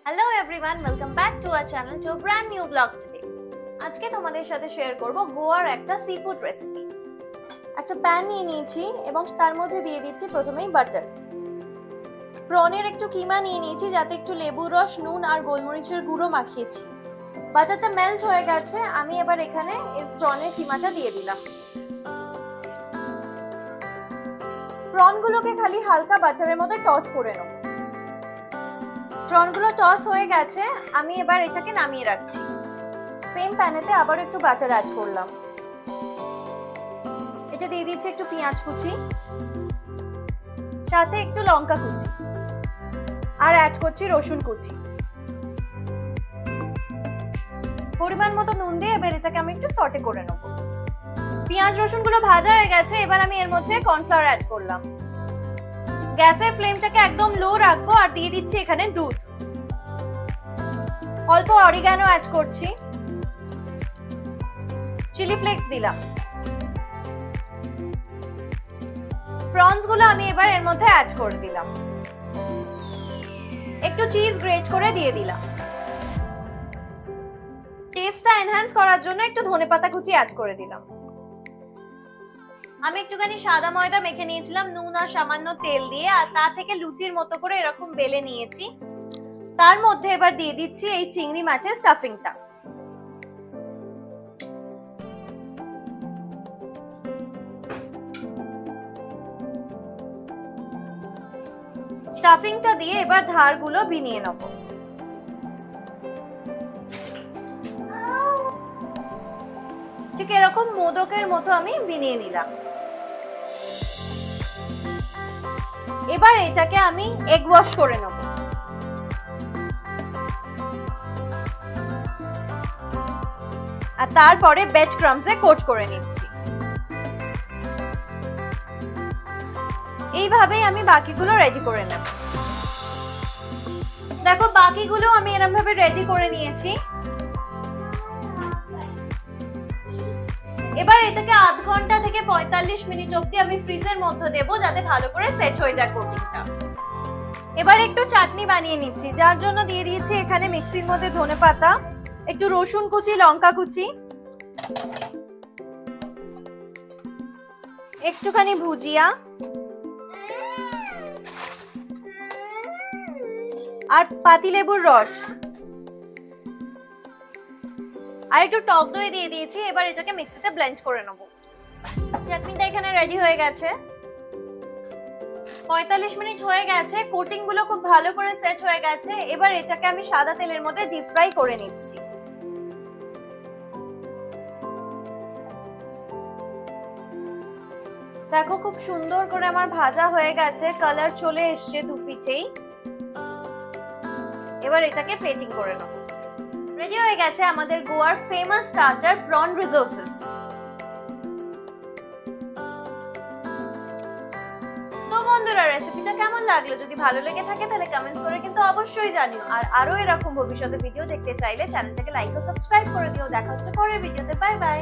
Hello everyone, welcome back to our channel to a brand new vlog today. আজকে তোমাদের সাথে share করব গোয়ার একটা সি-ফুড রেসিপি। একটা প্যান নিয়ে নিয়েছি এবং তার মধ্যে দিয়ে দিচ্ছি প্রথমেই বাটার। প্রনের একটু কিমা নিয়ে নিয়েছি যাতে একটু লেবুর রস, নুন আর গোলমরিচের গুঁড়ো মাখিয়েছি। বাটারটা মেল্ট হয়ে গেছে, আমি এবার এখানে প্রনের কিমাটা দিয়ে দিলাম। প্রনগুলোকে খালি হালকা বাটারের মধ্যে টস করে নেব। প্রনগুলো টস হয়ে গেছে, আমি এবার এটাকে নামিয়ে রাখছি। সেম প্যানেতে আবার একটু বাটার অ্যাড করলাম। এটা দিয়ে দিচ্ছি একটু পেঁয়াজ কুচি, সাথে একটু লঙ্কা কুচি, আর অ্যাড করছি রসুন কুচি। পরিমাণ মতো নুন দিয়ে এবার এটাকে আমি একটু সটে করে নেব। পেঁয়াজ রসুনগুলো ভাজা হয়ে গেছে, এবার আমি এর মধ্যে কর্নফ্লাওয়ার অ্যাড করলাম। গ্যাসের ফ্লেমটাকে একদম লো রাখবো আর দিয়ে দিচ্ছি এখানে দুধ। অল্প অরিগানো অ্যাড করছি, চিলি ফ্লেক্স দিলাম। প্রনস গুলো আমি এবার এর মধ্যে অ্যাড করে দিলাম। একটু চিজ গ্রেট করে দিয়ে দিলাম। টেস্টটা এনহ্যান্স করার জন্য একটু ধনেপাতা কুচি অ্যাড করে দিলাম। আমি একটুখানি সাদা ময়দা মেখে নিয়েছিলাম নুন আর সামান্য তেল দিয়ে, আর তা থেকে লুচির মতো করে এরকম বেলে নিয়েছি। তার মধ্যে এবার দিয়ে দিচ্ছি এই চিংড়ি মাছের স্টাফিংটা। স্টাফিংটা দিয়ে এবার ধারগুলো ভিনিয়ে নেব। ঠিক এরকম মোদকের মতো আমি ভিনিয়ে নিলাম। এবার এটাকে আমি এগ ওয়াশ করে নেব। আর তারপরে ব্রেড ক্রাম্বসে কোট করে নিচ্ছি। এইভাবেই আমি বাকিগুলো রেডি করে নেব। দেখো বাকিগুলো আমি এরকম ভাবে রেডি করে নিয়েছি। এবার এটাকে আধ ঘন্টা থেকে 45 মিনিট অবধি আমি ফ্রিজের মধ্যে দেবো যাতে ভালো করে সেট হয়ে যায় কোটিংটা। এবার একটু চাটনি বানিয়ে নিচ্ছি, যার জন্য দিয়ে দিয়েছি এখানে মিক্সির মধ্যে ধনেপাতা, একটু রসুন কুচি, লঙ্কা কুচি, একটুখানি ভুজিয়া আর পাতিলেবুর রস আর একটু টক দই দিয়ে দিয়েছি। এবার এটাকে মিক্সিতে ব্লেন্ড করে নেব। চাটনিটা এখানে রেডি হয়ে গেছে। 45 মিনিট হয়ে গেছে, কোটিং গুলো খুব ভালো করে সেট হয়ে গেছে। এবার এটাকে আমি সাদা তেলের মধ্যে ডিপ ফ্রাই করে নিচ্ছি। দেখো খুব সুন্দর করে আমার ভাজা হয়ে গেছে, কালার চলে এসছে দু পিঠেই। এবার এটাকে প্লেটিং করে নেব। রেডি হয়ে গেছে আমাদের গোয়ার ফেমাস স্টার্টার প্রন রিসোর্সেস। তো বন্ধুরা, রেসিপিটা কেমন লাগলো? যদি ভালো লেগে থাকে তাহলে কমেন্টস করে কিন্তু অবশ্যই জানিও। আর আরো এরকম ভবিষ্যতে ভিডিও দেখতে চাইলে চ্যানেলটাকে লাইক ও সাবস্ক্রাইব করে দিও। দেখা হচ্ছে পরের ভিডিওতে। Bye bye.